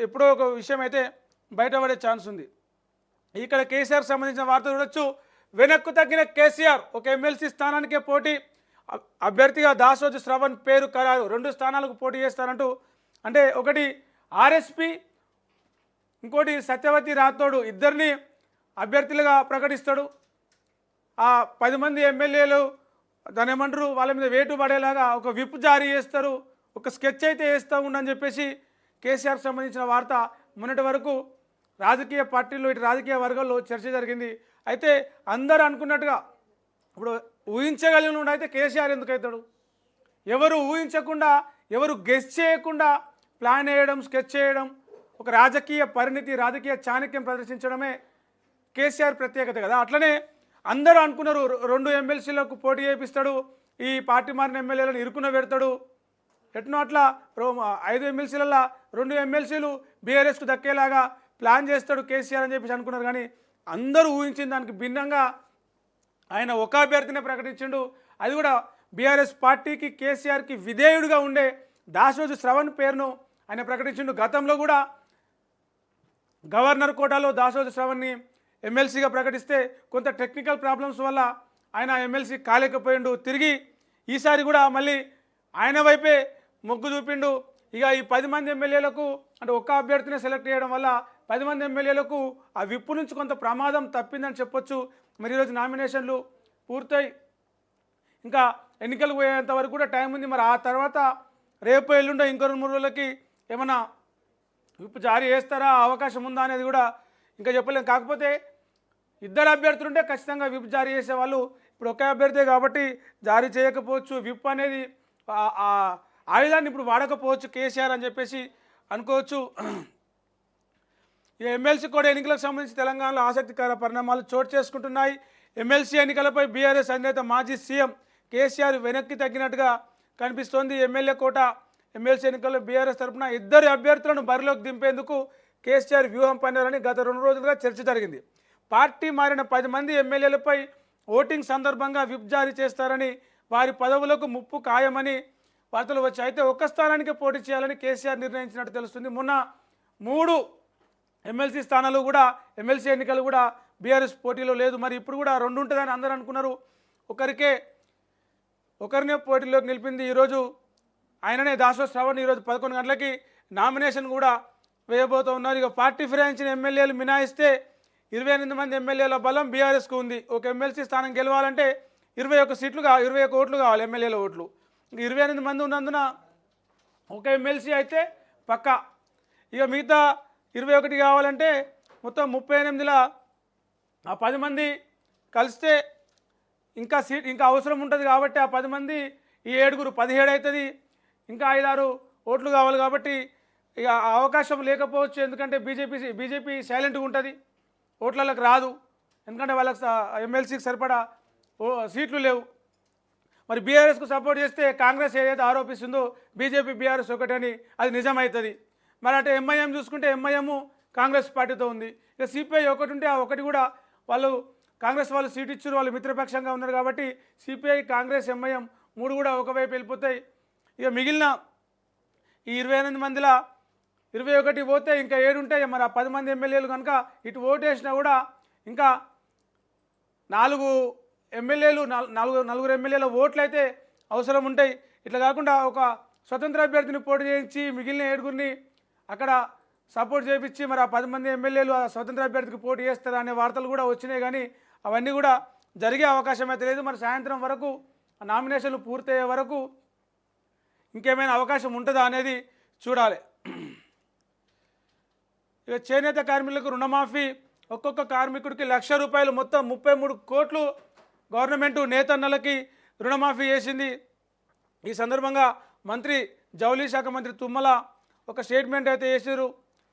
ఎప్పుడో ఒక విషయం అయితే బయటపడే ఛాన్స్ ఉంది. ఇక్కడ కేసీఆర్ సంబంధించిన వార్త చూడొచ్చు. వెనక్కు తగ్గిన కేసీఆర్ ఒక ఎమ్మెల్సీ స్థానానికే పోటీ, అభ్యర్థిగా దాసోజు శ్రవణ్ పేరు ఖరారు. 2 స్థానాలకు పోటీ చేస్తారంటూ, అంటే ఒకటి ఆర్ఎస్పి, ఇంకోటి సత్యవతి రాథోడ్, ఇద్దరిని అభ్యర్థులుగా ప్రకటిస్తాడు. ఆ 10 మంది ఎమ్మెల్యేలు దాని ఏమంటారు వాళ్ళ మీద వేటు పడేలాగా ఒక విప్ జారీ చేస్తారు, ఒక స్కెచ్ అయితే వేస్తూ ఉండని చెప్పేసి కేసీఆర్ సంబంధించిన వార్త మొన్నటి వరకు రాజకీయ పార్టీల్లో ఇటు రాజకీయ వర్గాల్లో చర్చ జరిగింది. అయితే అందరూ అనుకున్నట్టుగా ఇప్పుడు ఊహించగలిగిన అయితే కేసీఆర్ ఎందుకు అవుతాడు? ఎవరు ఊహించకుండా, ఎవరు గెస్ చేయకుండా ప్లాన్ వేయడం, స్కెచ్ చేయడం, ఒక రాజకీయ పరిణితి, రాజకీయ చాణక్యం ప్రదర్శించడమే కేసీఆర్ ప్రత్యేకత కదా. అట్లనే అందరూ అనుకున్నారు 2 ఎమ్మెల్సీలకు పోటీ చేపిస్తాడు, ఈ పార్టీ మారిన ఎమ్మెల్యేలను ఇరుకున పెడతాడు, ఎట్నో అట్లా 5 ఎమ్మెల్సీలలో 2 ఎమ్మెల్సీలు బీఆర్ఎస్కు దక్కేలాగా ప్లాన్ చేస్తాడు కేసీఆర్ అని చెప్పేసి అనుకున్నారు. కానీ అందరూ ఊహించిన దానికి భిన్నంగా ఆయన ఒక అభ్యర్థినే ప్రకటించిండు. అది కూడా బీఆర్ఎస్ పార్టీకి, కేసీఆర్కి విధేయుడిగా ఉండే దాసోజు శ్రవణ్ పేరును ఆయన ప్రకటించిండు. గతంలో కూడా గవర్నర్ కోటాలో దాసోజు శ్రవణ్ని ఎమ్మెల్సీగా ప్రకటిస్తే కొంత టెక్నికల్ ప్రాబ్లమ్స్ వల్ల ఆయన ఎమ్మెల్సీ కాలేకపోయిండు. తిరిగి ఈసారి కూడా మళ్ళీ ఆయన వైపే మొగ్గు చూపిండు. ఇక ఈ 10 మంది ఎమ్మెల్యేలకు, అంటే ఒక్క అభ్యర్థిని సెలెక్ట్ చేయడం వల్ల 10 మంది ఎమ్మెల్యేలకు ఆ విప్పు నుంచి కొంత ప్రమాదం తప్పిందని చెప్పొచ్చు. మరి ఈరోజు నామినేషన్లు పూర్తయి ఇంకా ఎన్నికలు పోయేంత వరకు కూడా టైం ఉంది. మరి ఆ తర్వాత రేపు ఎల్లుండో ఇంకో 2-3 రోజులకి ఏమన్నా విప్పు జారీ చేస్తారా, అవకాశం ఉందా అనేది కూడా ఇంకా చెప్పలేము. కాకపోతే 2 అభ్యర్థులు ఉంటే ఖచ్చితంగా విప్ జారీ చేసేవాళ్ళు. ఇప్పుడు ఒకే అభ్యర్థే కాబట్టి జారీ చేయకపోవచ్చు. విప్ అనేది ఆయుధాన్ని ఇప్పుడు వాడకపోవచ్చు కేసీఆర్ అని చెప్పేసి అనుకోవచ్చు. ఈ ఎమ్మెల్సీ కూడా ఎన్నికలకు సంబంధించి తెలంగాణలో ఆసక్తికర పరిణామాలు చోటు చేసుకుంటున్నాయి. ఎమ్మెల్సీ ఎన్నికలపై బీఆర్ఎస్ అధినేత మాజీ సీఎం కేసీఆర్ వెనక్కి తగ్గినట్టుగా కనిపిస్తోంది. ఎమ్మెల్యే కోట ఎమ్మెల్సీ ఎన్నికల్లో బీఆర్ఎస్ తరఫున 2 అభ్యర్థులను బరిలోకి దింపేందుకు కేసీఆర్ వ్యూహం పన్నారని గత 2 రోజులుగా చర్చ జరిగింది. పార్టీ మారిన 10 మంది ఎమ్మెల్యేలపై ఓటింగ్ సందర్భంగా విప్ జారీ చేస్తారని, వారి పదవులకు ముప్పు ఖాయమని వార్తలు వచ్చాయి. అయితే ఒక్క స్థానానికి పోటీ చేయాలని కేసీఆర్ నిర్ణయించినట్టు తెలుస్తుంది. మొన్న 3 ఎమ్మెల్సీ స్థానాలు కూడా, ఎమ్మెల్సీ ఎన్నికలు కూడా బీఆర్ఎస్ పోటీలో లేదు. మరి ఇప్పుడు కూడా 2 ఉంటుందని అందరూ అనుకున్నారు. ఒకరినే పోటీలోకి నిలిపింది. ఈరోజు ఆయననే దాసోజు శ్రవణ్ ఈరోజు 11 గంటలకి నామినేషన్ కూడా వేయబోతూ ఉన్నారు. ఇక పార్టీ ఫిరాయించిన ఎమ్మెల్యేలు మినాయిస్తే 28 మంది ఎమ్మెల్యేల బలం బీఆర్ఎస్కు ఉంది. ఒక ఎమ్మెల్సీ స్థానం గెలవాలంటే 21 ఓట్లు కావాలి, ఎమ్మెల్యేల ఓట్లు. 28 మంది ఉన్నందున ఒక ఎమ్మెల్సీ అయితే పక్కా. ఇక మిగతా 21 కావాలంటే మొత్తం 38లా ఆ 10 మంది కలిస్తే ఇంకా అవసరం ఉంటుంది. కాబట్టి ఆ 10 మంది ఈ 7 17 అవుతుంది. ఇంకా 5-6 ఓట్లు కావాలి. కాబట్టి ఇక అవకాశం లేకపోవచ్చు. ఎందుకంటే బీజేపీ సైలెంట్గా ఉంటుంది, ఓట్లకు రాదు. ఎందుకంటే వాళ్ళకి ఎమ్మెల్సీకి సరిపడా సీట్లు లేవు. మరి బీఆర్ఎస్కు సపోర్ట్ చేస్తే కాంగ్రెస్ ఏదైతే ఆరోపిస్తుందో బీజేపీ బీఆర్ఎస్ ఒకటని అది నిజమవుతుంది. మరి అంటే ఎంఐఎం చూసుకుంటే ఎంఐఎం కాంగ్రెస్ పార్టీతో ఉంది. ఇక సిపిఐ ఒకటి ఉంటే ఆ ఒకటి కూడా వాళ్ళు కాంగ్రెస్ వాళ్ళు సీట్ ఇచ్చారు, వాళ్ళు మిత్రపక్షంగా ఉన్నారు. కాబట్టి సిపిఐ, కాంగ్రెస్, ఎంఐఎం 3 కూడా ఒకవైపు వెళ్ళిపోతాయి. ఇక మిగిలిన ఈ 28 మందిలో 21 పోతే ఇంకా 7 ఉంటాయి. మరి ఆ 10 మంది ఎమ్మెల్యేలు కనుక ఇటు ఓటేసినా కూడా ఇంకా 4 ఎమ్మెల్యేలు, 4 ఎమ్మెల్యేల ఓట్లు అయితే అవసరం ఉంటాయి. ఇట్లా కాకుండా ఒక స్వతంత్ర అభ్యర్థిని పోటీ చేయించి మిగిలిన 7 అక్కడ సపోర్ట్ చేయించి మరి ఆ 10 మంది ఎమ్మెల్యేలు ఆ స్వతంత్ర అభ్యర్థికి పోటీ చేస్తారా అనే వార్తలు కూడా వచ్చినాయి. కానీ అవన్నీ కూడా జరిగే అవకాశం అయితే లేదు. మరి సాయంత్రం వరకు నామినేషన్లు పూర్తయ్యే వరకు ఇంకేమైనా అవకాశం ఉంటుందా అనేది చూడాలి. ఇక చేనేత కార్మికులకు రుణమాఫీ, ఒక్కొక్క కార్మికుడికి ₹1,00,000 మొత్తం 33 కోట్లు గవర్నమెంట్ నేతన్నలకి రుణమాఫీ చేసింది. ఈ సందర్భంగా మంత్రి జౌళి శాఖ మంత్రి తుమ్మల ఒక స్టేట్మెంట్ అయితే చేశారు.